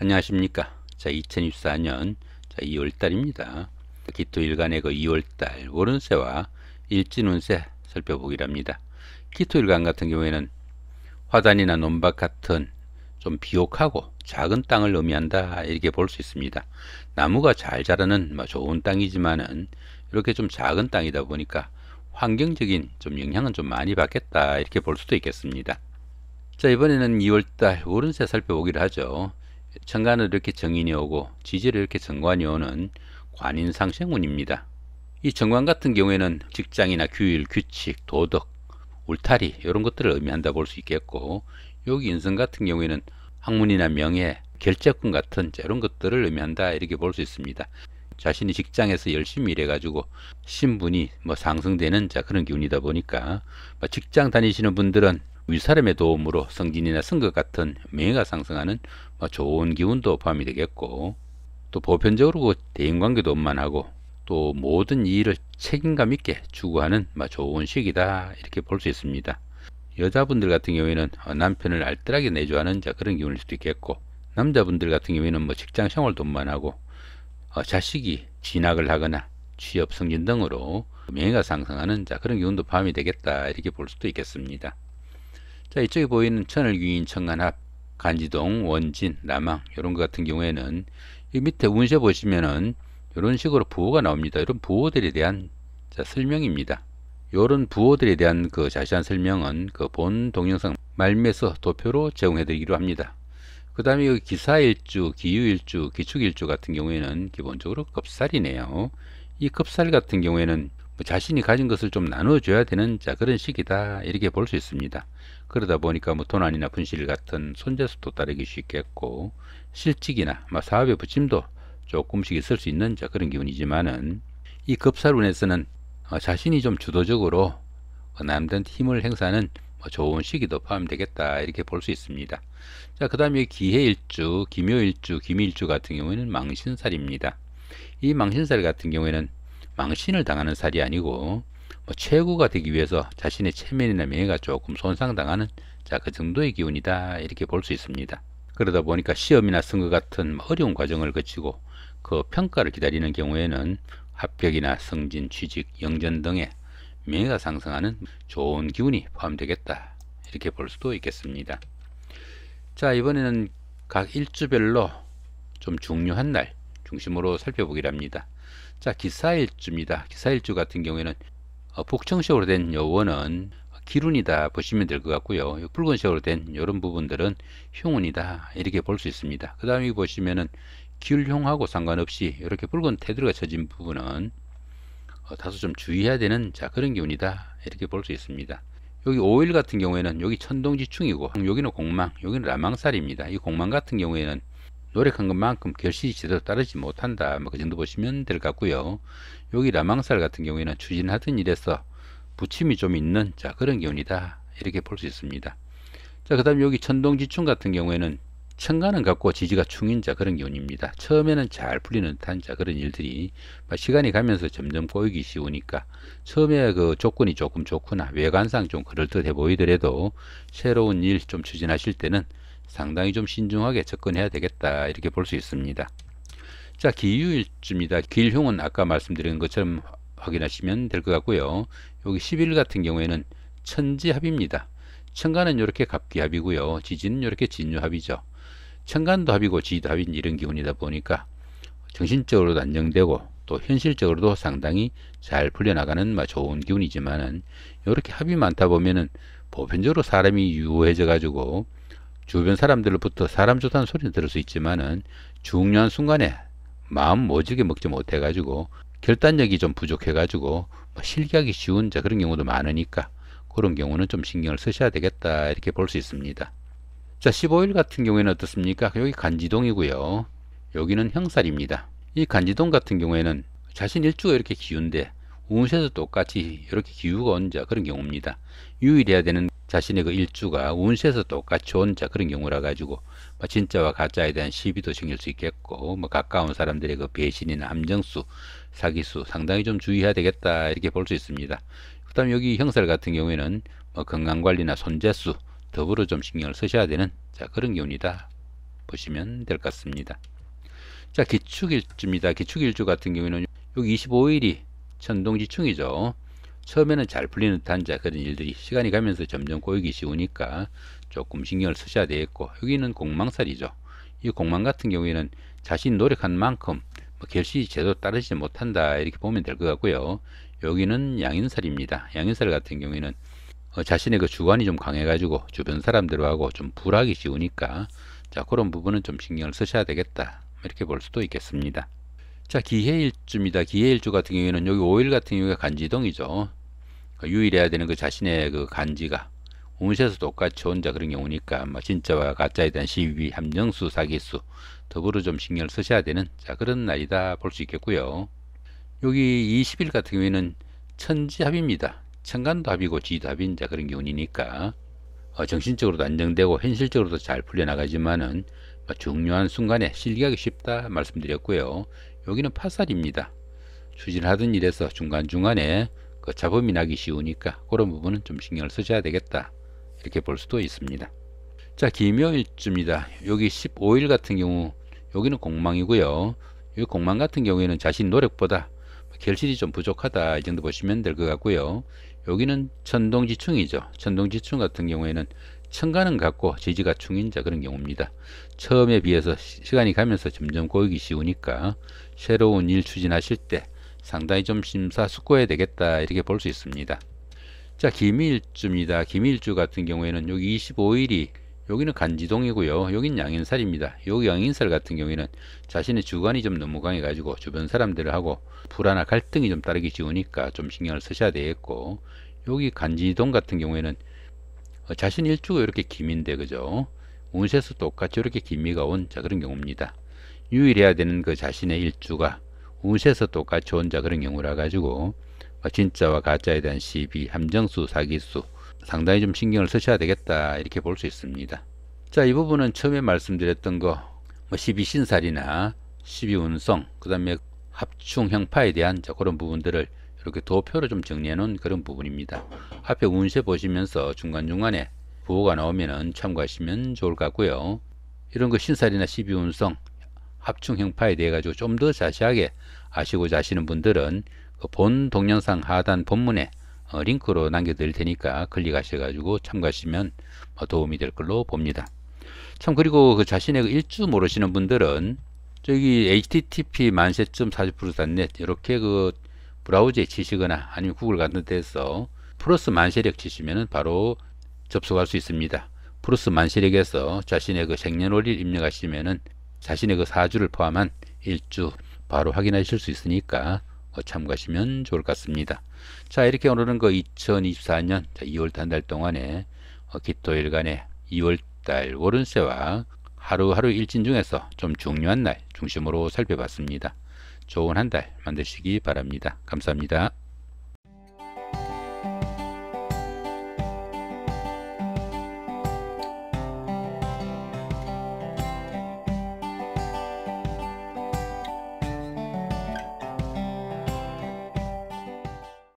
안녕하십니까. 자, 2024년 2월달입니다. 기토일간의 그 2월달 월운세와 일진운세 살펴보기랍니다. 기토일간 같은 경우에는 화단이나 논밭 같은 좀 비옥하고 작은 땅을 의미한다, 이렇게 볼 수 있습니다. 나무가 잘 자라는 좋은 땅이지만은 이렇게 좀 작은 땅이다 보니까 환경적인 좀 영향은 좀 많이 받겠다, 이렇게 볼 수도 있겠습니다. 자, 이번에는 2월달 월운세 살펴보기를 하죠. 천간을 이렇게 정인이 오고 지지를 이렇게 정관이 오는 관인상생운입니다. 이 정관 같은 경우에는 직장이나 규율, 규칙, 도덕, 울타리 이런 것들을 의미한다 볼 수 있겠고, 여기 인성 같은 경우에는 학문이나 명예, 결재권 같은 이런 것들을 의미한다, 이렇게 볼 수 있습니다. 자신이 직장에서 열심히 일해가지고 신분이 상승되는 그런 기운이다 보니까 직장 다니시는 분들은 윗사람의 도움으로 승진이나 승급 같은 명예가 상승하는 좋은 기운도 포함이 되겠고, 또 보편적으로 대인관계도 원만하고 또 모든 일을 책임감 있게 추구하는 좋은 시기다, 이렇게 볼 수 있습니다. 여자분들 같은 경우에는 남편을 알뜰하게 내조하는 그런 기운일 수도 있겠고, 남자분들 같은 경우에는 직장 생활도 원만하고 자식이 진학을 하거나 취업 승진 등으로 명예가 상승하는 그런 기운도 포함이 되겠다, 이렇게 볼 수도 있겠습니다. 자, 이쪽에 보이는 천을귀인, 천간합, 간지동, 원진, 남항 이런 것 같은 경우에는 이 밑에 운세 보시면은 이런 식으로 부호가 나옵니다. 이런 부호들에 대한 설명입니다. 이런 부호들에 대한 그 자세한 설명은 그 본 동영상 말미에서 도표로 제공해 드리기로 합니다. 그 다음에 여기 기사일주, 기유일주, 기축일주 같은 경우에는 기본적으로 급살이네요. 이 급살 같은 경우에는 자신이 가진 것을 좀 나눠줘야 되는 그런 시기다, 이렇게 볼 수 있습니다. 그러다 보니까 도난이나 분실 같은 손재수도 따르기 쉽겠고, 실직이나 사업의 부침도 조금씩 있을 수 있는 그런 기운이지만은, 이 급살운에서는 자신이 좀 주도적으로 남들한테 힘을 행사하는 좋은 시기도 포함되겠다, 이렇게 볼 수 있습니다. 자, 그 다음에 기해일주, 기묘일주, 기미일주 같은 경우에는 망신살입니다. 이 망신살 같은 경우에는 망신을 당하는 살이 아니고 최고가 되기 위해서 자신의 체면이나 명예가 조금 손상당하는 그 정도의 기운이다, 이렇게 볼 수 있습니다. 그러다 보니까 시험이나 선거 같은 어려운 과정을 거치고 그 평가를 기다리는 경우에는 합격이나 승진, 취직, 영전 등의 명예가 상승하는 좋은 기운이 포함되겠다, 이렇게 볼 수도 있겠습니다. 자, 이번에는 각 일주별로 좀 중요한 날 중심으로 살펴보기를 합니다. 자, 기사일주입니다. 기사일주 같은 경우에는 북청식으로 된 요원은 기룬이다 보시면 될 것 같고요. 붉은색으로 된 이런 부분들은 흉운이다, 이렇게 볼 수 있습니다. 그 다음에 보시면은 기울흉하고 상관없이 이렇게 붉은 테두리가 쳐진 부분은 다소 좀 주의해야 되는 그런 기운이다, 이렇게 볼 수 있습니다. 여기 5일 같은 경우에는 여기 천동지충이고, 여기는 공망, 여기는 라망살입니다. 이 공망 같은 경우에는 노력한 것만큼 결실이 제대로 따르지 못한다, 그 정도 보시면 될 것 같고요. 여기 라망살 같은 경우에는 추진하던 일에서 부침이 좀 있는 그런 기운이다, 이렇게 볼 수 있습니다. 자, 그 다음 여기 천동지충 같은 경우에는 천간은 같고 지지가 충인 그런 기운입니다. 처음에는 잘 풀리는 듯한 그런 일들이 시간이 가면서 점점 꼬이기 쉬우니까 처음에 그 조건이 조금 좋거나 외관상 좀 그럴듯해 보이더라도 새로운 일 좀 추진하실 때는 상당히 좀 신중하게 접근해야 되겠다, 이렇게 볼 수 있습니다. 자, 기유일주입니다. 기일흉은 아까 말씀드린 것처럼 확인하시면 될 것 같고요. 여기 11일 같은 경우에는 천지합입니다. 천간은 이렇게 갑기합이고요. 지지는 이렇게 진유합이죠. 천간도 합이고 지지도 합인 이런 기운이다 보니까 정신적으로도 안정되고 또 현실적으로도 상당히 잘 풀려나가는 좋은 기운이지만은, 이렇게 합이 많다 보면은 보편적으로 사람이 유해져 가지고 주변 사람들로부터 사람 좋다는 소리는 들을 수 있지만은 중요한 순간에 마음 모질게 먹지 못해 가지고 결단력이 좀 부족해 가지고 실기하기 쉬운 그런 경우도 많으니까 그런 경우는 좀 신경을 쓰셔야 되겠다, 이렇게 볼 수 있습니다. 자, 15일 같은 경우에는 어떻습니까? 여기 간지동이고요. 여기는 형살입니다. 이 간지동 같은 경우에는 자신 일주가 이렇게 기운데 운세도 똑같이 이렇게 기우가 온 그런 경우입니다. 유일해야 되는 자신의 그 일주가 운세에서 똑같이 온 그런 경우라 가지고 진짜와 가짜에 대한 시비도 생길 수 있겠고, 가까운 사람들의 그 배신이나 함정수, 사기수 상당히 좀 주의해야 되겠다, 이렇게 볼 수 있습니다. 그 다음 여기 형살 같은 경우에는 건강관리나 손재수 더불어 좀 신경을 쓰셔야 되는 그런 기운이다, 보시면 될 것 같습니다. 자, 기축일주입니다. 기축일주 같은 경우에는 여기 25일이 천동지충이죠. 처음에는 잘 풀리는 듯한 그런 일들이 시간이 가면서 점점 꼬이기 쉬우니까 조금 신경을 쓰셔야 되겠고, 여기는 공망살이죠. 이 공망 같은 경우에는 자신 노력한 만큼 결실이 제대로 따르지 못한다 이렇게 보면 될 것 같고요. 여기는 양인살입니다. 양인살 같은 경우에는 자신의 그 주관이 좀 강해가지고 주변 사람들하고 좀 불하기 쉬우니까 자, 그런 부분은 좀 신경을 쓰셔야 되겠다 이렇게 볼 수도 있겠습니다. 자, 기해일주입니다. 기해일주 같은 경우에는 여기 5일 같은 경우가 간지동이죠. 유일해야 되는 그 자신의 그 간지가 운세에서 똑같이 혼자 그런 경우니까 진짜와 가짜에 대한 시비, 함정수, 사기수 더불어 좀 신경을 쓰셔야 되는 자, 그런 날이다 볼 수 있겠고요. 여기 20일 같은 경우에는 천지합입니다. 천간도 합이고 지도 합인 자, 그런 경우니까 정신적으로도 안정되고 현실적으로도 잘 풀려나가지만은 중요한 순간에 실기하기 쉽다 말씀드렸고요. 여기는 파살입니다. 추진하던 일에서 중간중간에 그 잡음이 나기 쉬우니까 그런 부분은 좀 신경을 쓰셔야 되겠다 이렇게 볼 수도 있습니다. 자, 기묘일주입니다. 여기 15일 같은 경우 여기는 공망이고요. 이 공망 같은 경우에는 자신 노력보다 결실이 좀 부족하다 이 정도 보시면 될 것 같고요. 여기는 천동지충이죠. 천동지충 같은 경우에는 천간은 같고 지지가 충인자, 그런 경우입니다. 처음에 비해서 시간이 가면서 점점 꼬이기 쉬우니까 새로운 일 추진하실 때 상당히 좀 심사숙고해야 되겠다 이렇게 볼 수 있습니다. 자, 기미일주입니다. 기미일주 같은 경우에는 여기 25일이 여기는 간지동이고요. 여긴 양인살입니다. 여기 양인살 같은 경우에는 자신의 주관이 좀 너무 강해가지고 주변 사람들하고 불안한 갈등이 좀 따르기 쉬우니까 좀 신경을 쓰셔야 되겠고, 여기 간지동 같은 경우에는 자신 일주가 이렇게 기미인데 그죠? 운세에서 똑같이 이렇게 기미가 온 자, 그런 경우입니다. 유일해야 되는 그 자신의 일주가 운세에서 똑같이 온 자, 그런 경우라 가지고 진짜와 가짜에 대한 시비, 함정수, 사기수 상당히 좀 신경을 쓰셔야 되겠다 이렇게 볼 수 있습니다. 자, 이 부분은 처음에 말씀드렸던 거 12신살이나 12운성, 그 다음에 합충 형파에 대한 그런 부분들을 이렇게 도표로 좀 정리해 놓은 그런 부분입니다. 앞에 운세 보시면서 중간중간에 부호가 나오면은 참고하시면 좋을 것 같고요. 이런 거 신살이나 12운성, 합충 형파에 대해 가지고 좀 더 자세하게 아시고자 하시는 분들은 그 본 동영상 하단 본문에 링크로 남겨드릴 테니까 클릭하셔가지고 참고하시면 도움이 될 걸로 봅니다. 참, 그리고 그 자신의 그 일주 모르시는 분들은 저기 http 만세.40%.net 이렇게 그 브라우저에 치시거나 아니면 구글 같은 데서 플러스 만세력 치시면은 바로 접속할 수 있습니다. 플러스 만세력에서 자신의 그 생년월일 입력하시면은 자신의 그 사주를 포함한 일주 바로 확인하실 수 있으니까 참고하시면 좋을 것 같습니다. 자, 이렇게 오늘은 그 2024년 2월달 한 달 동안에 기토일간의 2월달 월운세와 하루하루 일진 중에서 좀 중요한 날 중심으로 살펴봤습니다. 좋은 한 달 만드시기 바랍니다. 감사합니다.